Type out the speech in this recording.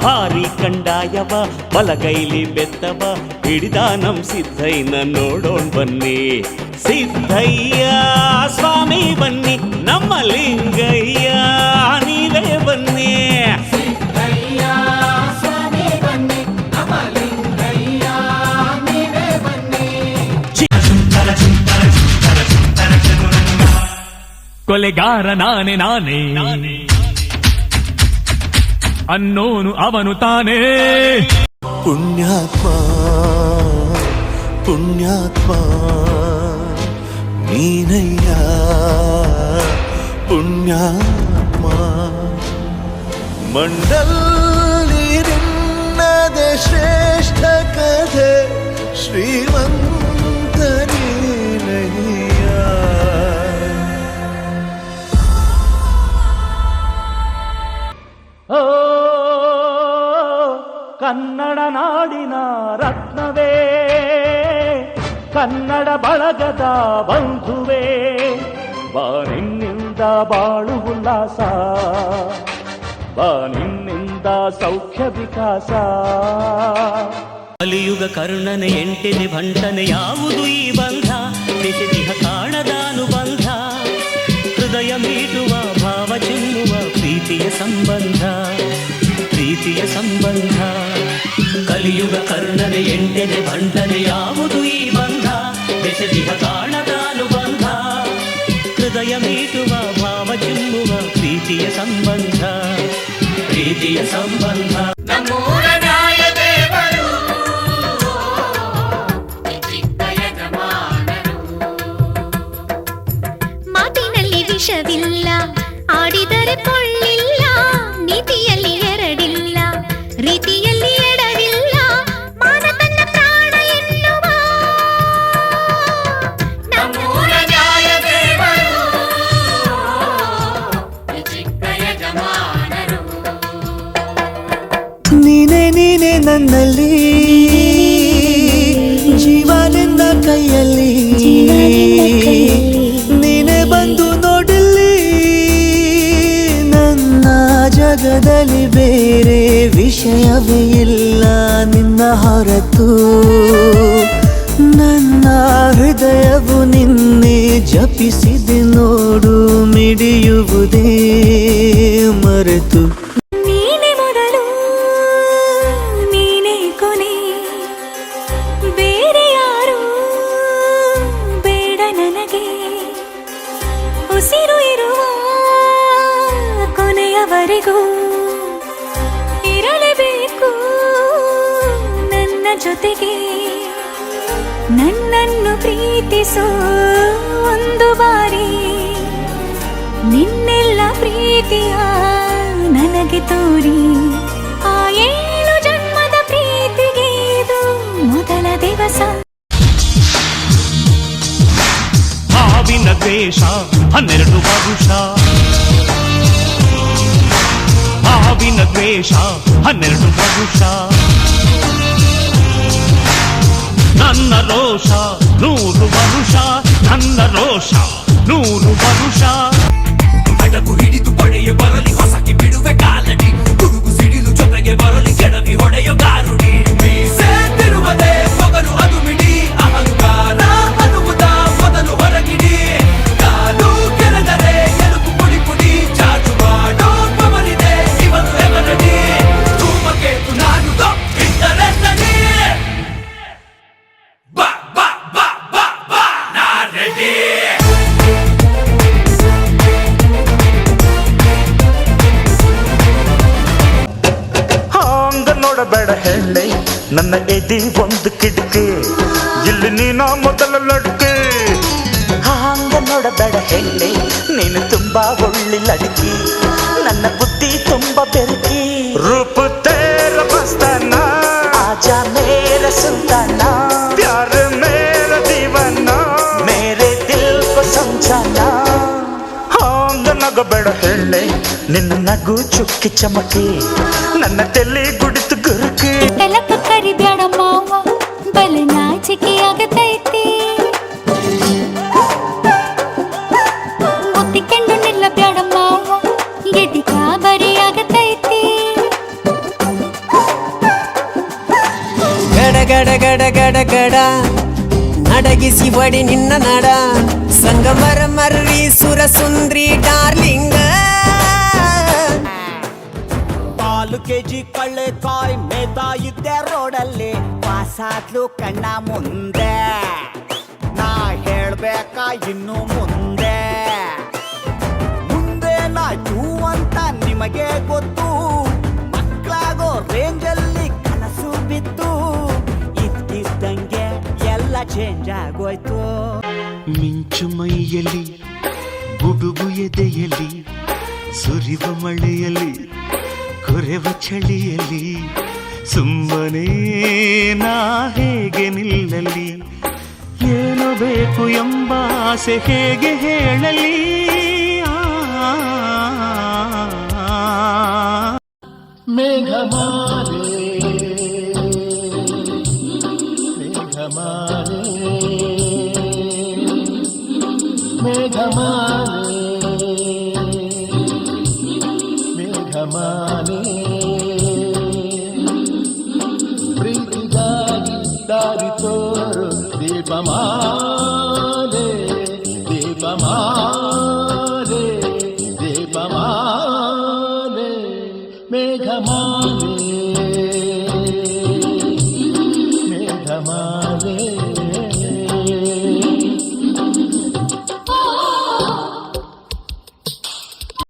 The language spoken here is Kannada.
ಭಾರಿ ಕಂಡಾಯವ ಬಲಗೈಲಿ ಬೆತ್ತವ ಹಿಡಿದ ನಮ್ ಸಿದ್ದಯ್ಯನ ನೋಡೋಣ್ ಬನ್ನಿ. ಸಿದ್ದಯ್ಯ ಸ್ವಾಮಿ ಬನ್ನಿ, ನಮ್ಮ ಲಿಂಗಯ್ಯ ನೀವೇ ಬನ್ನಿ. ಕೊಲೆಗಾರ ನಾನೇ ಅನ್ನೋನು ಅವನು ತಾನೇ. ಪುಣ್ಯಾತ್ಮ ಪುಣ್ಯಾತ್ಮ ನೀನಯ್ಯ ಪುಣ್ಯಾತ್ಮ. ಮಂಡಲ್ಲಿ ನಿನ್ನದೆ ಶ್ರೇಷ್ಠ ಕಥೆ ಶ್ರೀಮಂತ ನೀನಯ್ಯ. ಓ ಕನ್ನಡ ನಾಡಿನ ರತ್ನವೇ, ಕನ್ನಡ ಬಳಗದ ಬಂಧುವೇ, ಬಾನಿನ್ನಿಂದ ಬಾಳು ಉಲ್ಲಾಸ, ಬಾನಿನ್ನಿಂದ ಸೌಖ್ಯ ವಿಕಾಸ. ಕಲಿಯುಗ ಕರ್ಣನೆ ಎಂಟಿನಿ ಭಂಟನೆ ಯಾವುದು ಈ ಬಂಧ, ದೇಶ ಕಾಣದ ಅನುಬಂಧ, ಹೃದಯ ಮೀಟುವ ಭಾವ ಚಿಮ್ಮುವ ಪ್ರೀತಿಯ ಸಂಬಂಧ, ಪ್ರೀತಿಯ ಸಂಬಂಧ. ಕಲಿಯುಗ ಕರ್ಣನೆ ಎಂಟೆನೆ ಭಂಟನೆ ಯಾವುದು ಈ ಬಂಧ, ದೇಶ ಕಾಣದ ಅನುಬಂಧ, ಹೃದಯ ಮೀಟುವ ಭಾವ ಚಿಮ್ಮುವ ಪ್ರೀತಿಯ ಸಂಬಂಧ, ಪ್ರೀತಿಯ ಸಂಬಂಧ. ಮಾತಿನಲ್ಲಿ ವಿಷವಿಲ್ಲ, ಆಡಿದರೆ ಕೊಳ್ಳಿಲ್ಲ, ನೀತಿಯಲ್ಲಿ ಎರಡಿಲ್ಲ, ರೀತಿಯಲ್ಲಿ ಎಡವಿಲ್ಲ, ಮಾನ ತನ್ನ ಪ್ರಾಣ ಎನ್ನುವ ನಮ್ಮೂರ ನ್ಯಾಯ ದೇವರು, ಚಿಕ್ಕ ಯಜಮಾನರು. ನೀನೇ ನೀನೇ ನನ್ನಲ್ಲಿ ಜೀವ ನಿನ್ನ ಕೈಯಲ್ಲಿ, ನೀನೇ ಬಂದು ನೋಡಲಿ ನನ್ನ ಜಗದಲ್ಲಿ ಬೇರೆ ವಿಷಯವೇ ಇಲ್ಲ ನಿನ್ನ ಹೊರತು. ನನ್ನ ಹೃದಯವು ನಿನ್ನೆ ಜಪಿಸಿದೆ ನೋಡು ಮಿಡಿಯುವುದೇ ಮರೆತು. ನೀನೇ ಮೊದಲು ನೀನೇ ಕೊನೆ, ಬೇರೆ ಯಾರು ಬೇಡ ನನಗೆ, ಉಸಿರು ಇರುವ ಕೊನೆಯವರೆಗೂ ಇರಲೇಬೇಕು ನನ್ನ ಜೊತೆಗೆ. ನನ್ನನ್ನು ಪ್ರೀತಿಸೋ ಒಂದು ಬಾರಿ, ನಿನ್ನೆಲ್ಲ ಪ್ರೀತಿಯ ನನಗೆ ತೋರಿ, ಆ 7 ಜನ್ಮದ ಪ್ರೀತಿಗೆ ಇದು ಮೊದಲ ದಿವಸ. ಹಾವಿನ ದ್ವೇಷ 12 ವರುಷ, ಹಾವಿನ ದ್ವೇಷ 12 ವರುಷ, ನನ್ನ ರೋಷ 100 ವರುಷ, ನನ್ನ ರೋಷ 100 ವರುಷ. ಹಡಗು ಹಿಡಿದು ಪಡೆಯ ಬರಲಿ ಹೊಸಕಿ ಬಿಡುವೆ ಕಾಲಡಿ, ಗುಡುಗು ಸಿಡಿಲು ಜೊತೆಗೆ ಬರಲಿ ಕೆಡವಿ ಹೊಡೆಯೋ ಗಾರುಡಿ. ಮೀಸೆ ತಿರುವದೆ ಮೊಗರು ಅದು ಮಿಡಿ, ಅಹಂಕಾರ ಅನ್ನುವುದ ಮೊದಲು ಹೊರಗಿಡಿ. ಕಾಲು ಕೆರೆದರೆ ಎಲುಬು ಪುಡಿ ಪುಡಿ, ಚಾಚು ಮಾಡೋ ಪವರಿದೆ ಇವತ್ತು ಎವರಡಿ. ಧೂಮಕೇತು ನಾನು ಇದ್ದರೆ ನಡಿ, ಬಾ ಬಾ ಬಾ ಬಾ ಬಾ ನಾ ರೆಡಿ. ನೋಡಬೇಡ ಹೇಳಿ ನನ್ನ ಎದಿ ಒಂದು ಕಿಟಕಿ, ಇಲ್ಲಿ ನೀನ ಮೊದಲ ಲಡ್ಕಿ. ಹಾಂಗ ನೋಡಬೇಡ ಹೇಳಿ ನೀನು ತುಂಬಾ ಒಳ್ಳೆ ಲಡ್ಕಿ, ನನ್ನ ಬುದ್ಧಿ ತುಂಬಾ ಬೆರಕಿ. ರೂಪ ತೇರ ಮಸ್ತಾನ, ಆಜಾ ಮೇರ ಸುಲ್ತಾನ, ಪ್ಯಾರ ಮೇರ ದೀವಾನ, ಮೇರೆ ದಿಲ್ ಕೋ ಸಮझाना. ಹಾಂಗ ನಗಬೇಡ ಹೇಳಿ ನಿನ್ನ ನಗು ಚುಕ್ಕಿ ಚಮಕಿ, ನನ್ನ ತಲೆ ಗುಡಿತು ಗುರುಕಿ. ತಲಕ ಕರಿಬ್ಯಾಡ ಮಾವ, ಬಲ ನಾಚಿಕೆ ಆಗತೈತಿ, ಮುತ್ತಿಕೊಂಡು ನಿಲ್ಲ ಬ್ಯಾಡ ಮಾವ, ಎದಿ ಕಾಬರಿ ಆಗತೈತಿ. ಗಡ ಗಡ ಗಡ ಗಡ ಗಡ ನಡಗಿಸಿ ಬಡಿ ನಿನ್ನ ನಡ ಸಂಗಮರ ಮರ್ರಿ ಸುರ ಸುಂದ್ರಿ ಡಾರ್ಲಿಂಗ 4 ಕೆಜಿ ಕಳ್ಳೆಕಾಯಿ ಮೇಯ್ತಾ ಇದ್ದೆ ರೋಡಲ್ಲಿ ಪಾಸಾದ್ಲು ಕಣ್ಣ ಮುಂದೆ ನಾ ಹೇಳ್ಬೇಕಾ ಇನ್ನು ಮುಂದೆ ಮುಂದೇನಾಯ್ತು ಅಂತ ನಿಮಗೆ ಗೊತ್ತು ಮಕ್ಕಳಾಗೋ ರೇಂಜಲ್ಲಿ ಕನಸು ಬಿತ್ತು ಇದ್ದಂಗೆ ಎಲ್ಲ ಚೇಂಜ್ ಆಗೋಯ್ತು ಮಿಂಚು ಮೈಯಲ್ಲಿ ಗುಡುಗು ಎದೆಯಲ್ಲಿ ಸುರಿವ ಮಳೆಯಲ್ಲಿ ಕೊರೆವ ಚಳಿಯಲ್ಲಿ ಸುಮ್ಮನೆ ನಾ ಹೇಗೆ ನಿಲ್ಲಲಿ ಏನು ಬೇಕು ಎಂಬ ಆಸೆ ಹೇಗೆ ಹೇಳಲಿ ಪ್ರೀತಿಗಾಗಿ ದಾರಿ ತೋರು ದೀಪಮಾ